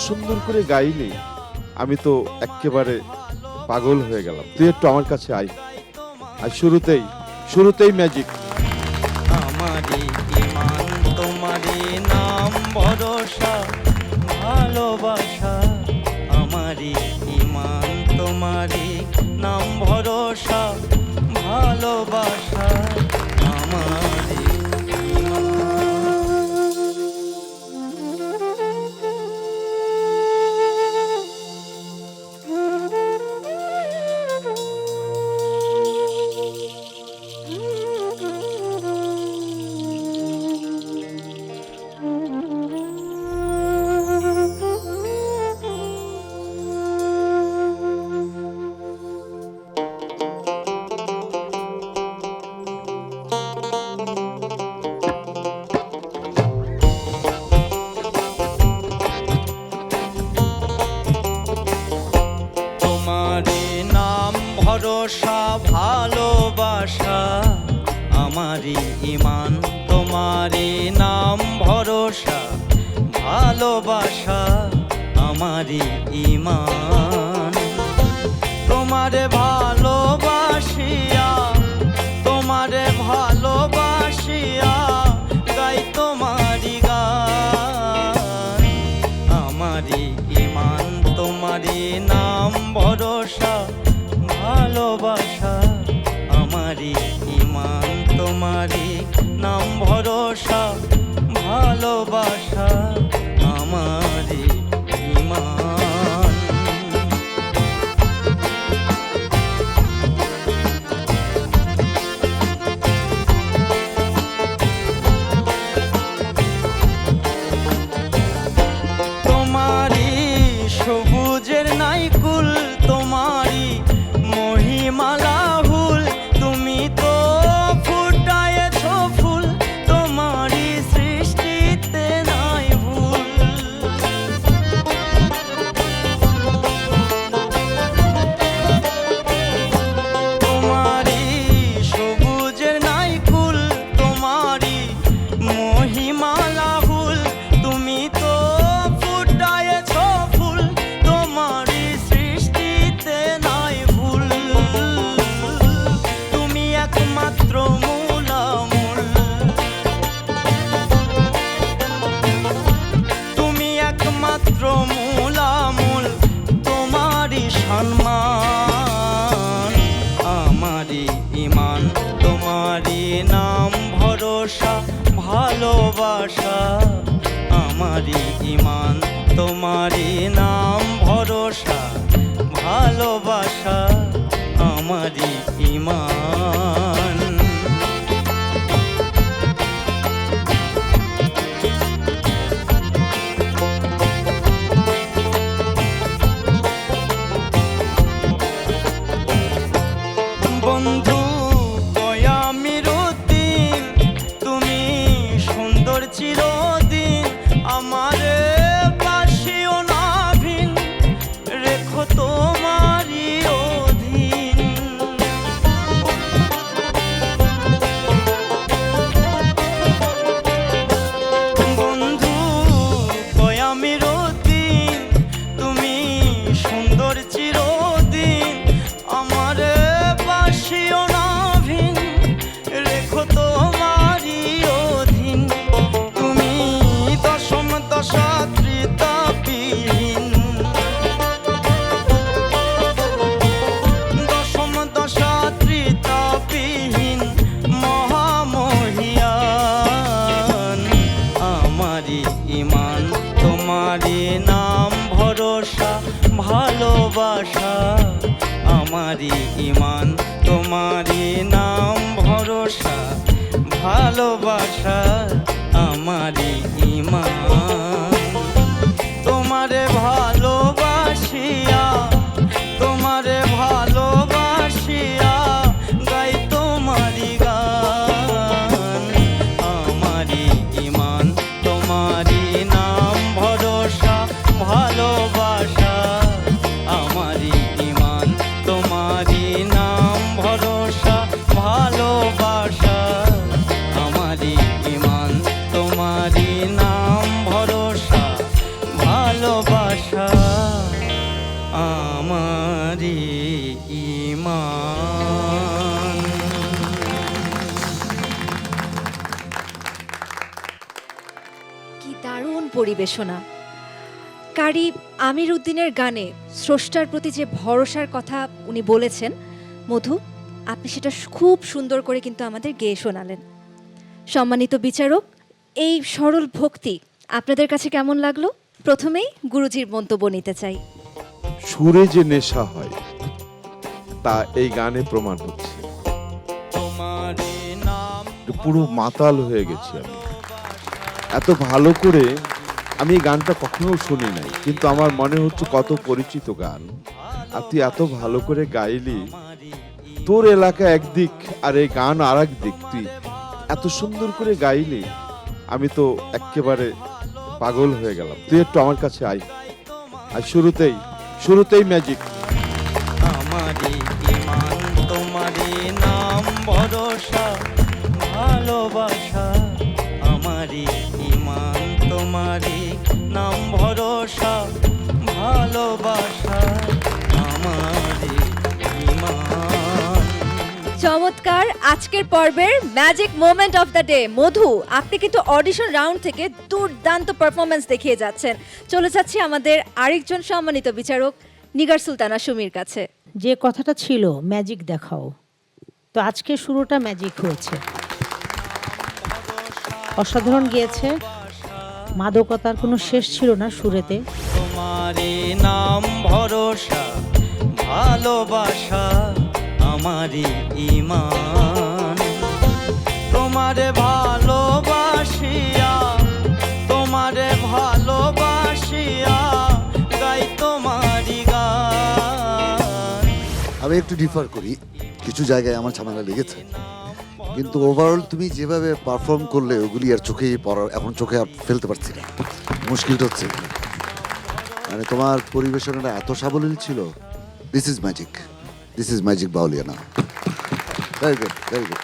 সুন্দর করে গাইলি, আমি তো একেবারে পাগল হয়ে গেলাম। তুই একটু আমার কাছে আয়। আর শুরুতেই ম্যাজিক। আমারি ইমান তোমারি নাম ভরসা ভালোবাসা, আমারি ইমান তোমারি নাম ভরসা ভালোবাসা, আমারি ভরসা ভালোবাসা, আমারি ইমান তোমারি নাম ভরসা ভালোবাসা, আমারি ইমান। তোমারে ভালোবাসিয়া, তোমারে ভালোবাসিয়া গাই তোমারি গান, আমারি ইমান তোমারি নাম ভরসা ভালোবাসা, আমারি ইমান তোমারি নাম ভরসা ভালোবাসা, আমারি ইমান। তোমারি সবুজের নাইকুল, তোমারি মহিমালা হুল, তুমি তো ফুটায়েছ ফুল, তোমারি সৃষ্টিতে নাই ভুল। তোমারি সবুজের নাইকুল, তোমারি মহিমালা হুল, তুমি তো ফুটায়েছ ফুল, তোমারি সৃষ্টিতে নাই ভুল। তুমি একমাত্র মূলামূল, তুমি একমাত্র মূলামূল, তোমারি সম্মান, আমারি ইমান তোমারি নাম ভরসা ভালোবাসা, আমারি ইমান তোমারি নাম ভরসা ভালোবাসা, আমারি ইমান। বন্ধু কয়ামির দিন, তুমি সুন্দর চিরদিন, আমারে বাসিও না ভিন, রেখো তোমারি অধীন। বন্ধু কয়ামির দিন, তুমি সুন্দর চিরদিন, আমারে বাসিও না ভিন, রেখো তোমারি অধীন। তুমি দশম দশা ত্রিতাপহীন, দশম দশা ত্রিতাপহীন মহামহিয়ান, আমারি ইমান তোমারি নাম ভরসা ভালোবাসা, আমারি ইমান তোমারি নাম ভরসা ভালোবাসা, আমারি ইমান। তোমারে ভালোবাসিয়া, তোমারে ভালোবাসিয়া গাই তোমারি গান, আমারি ইমান তোমারি নাম ভরসা ভালোবাসা, আমারি ইমান তোমারি নাম ভরসা ভালোবাসা, আমারি ইমান তোমারি নাম ভরসা ভালোবাসা। ভালোবাসা আমারি ঈমান। কি দারুণ পরিবেশনা। কারি আমির উদ্দিনের গানে স্রষ্টার প্রতি যে ভরসার কথা উনি বলেছেন, মধু আপনি সেটা খুব সুন্দর করে কিন্তু আমাদের গেয়ে শোনালেন। সম্মানিত বিচারক, এই সরল ভক্তি আপনাদের কাছে কেমন লাগলো? প্রথমেই গুরুজির মন্তব্য নিতে চাই। সুরে যে নেশা হয় তা এই গানে প্রমাণ হচ্ছে। তোমারি নাম পুরো মাতাল হয়ে গেছি আমি। এত ভালো করে আমি এই গানটা কখনো শুনি নাই, কিন্তু আমার মনে হচ্ছে কত পরিচিত গান। আর তুই এত ভালো করে গাইলি, তোর এলাকা একদিক আর এই গান আর এক দিক, তুই এত সুন্দর করে গাইলি, আমি তো একেবারে পাগল হয়ে গেলাম। তুই একটু আমার কাছে আয়। আর শুরুতেই ম্যাজিক। আমারি ঈমান তোমারি নাম ভরসা ভালোবাসা আমারি ঈমান তোমারি নাম ভরসা ভালোবাসা আমারি ঈমান। চমৎকার। আজকের পর্বের magic moment of the day, Madhu আপনি কিন্তু অডিশন রাউন্ড থেকে দুর্দান্ত পারফরমেন্স দেখিয়ে যাচ্ছেন। চলে যাচ্ছি আমাদের আরেকজন সম্মানিত বিচারক নিগার সুলতানা সুমির কাছে। যে কথাটা ছিল ম্যাজিক দেখাও, তো আজকে শুরুটা ম্যাজিক হয়েছে। অসাধারণ গিয়েছে, মাদকতার কোনো শেষ ছিল না সুরেতে। তোমারি নাম ভরসা ভালোবাসা আমারি ঈমান। তোমারে ভালোবাসিয়া গাই তোমারি গান। আমি একটু ডিফার করি, কিছু জায়গায় আমার ঝামেলা লেগেছে, কিন্তু ওভারঅল তুমি যেভাবে পারফর্ম করলে ওগুলি আর চোখেই পড়ার, এখন চোখে আর ফেলতে পারছি না। মুশকিলটা হচ্ছে মানে তোমার পরিবেশনাটা এত সাবলীল ছিল। দিস ইজ ম্যাজিক বাউলিয়ানা। Very good, very good.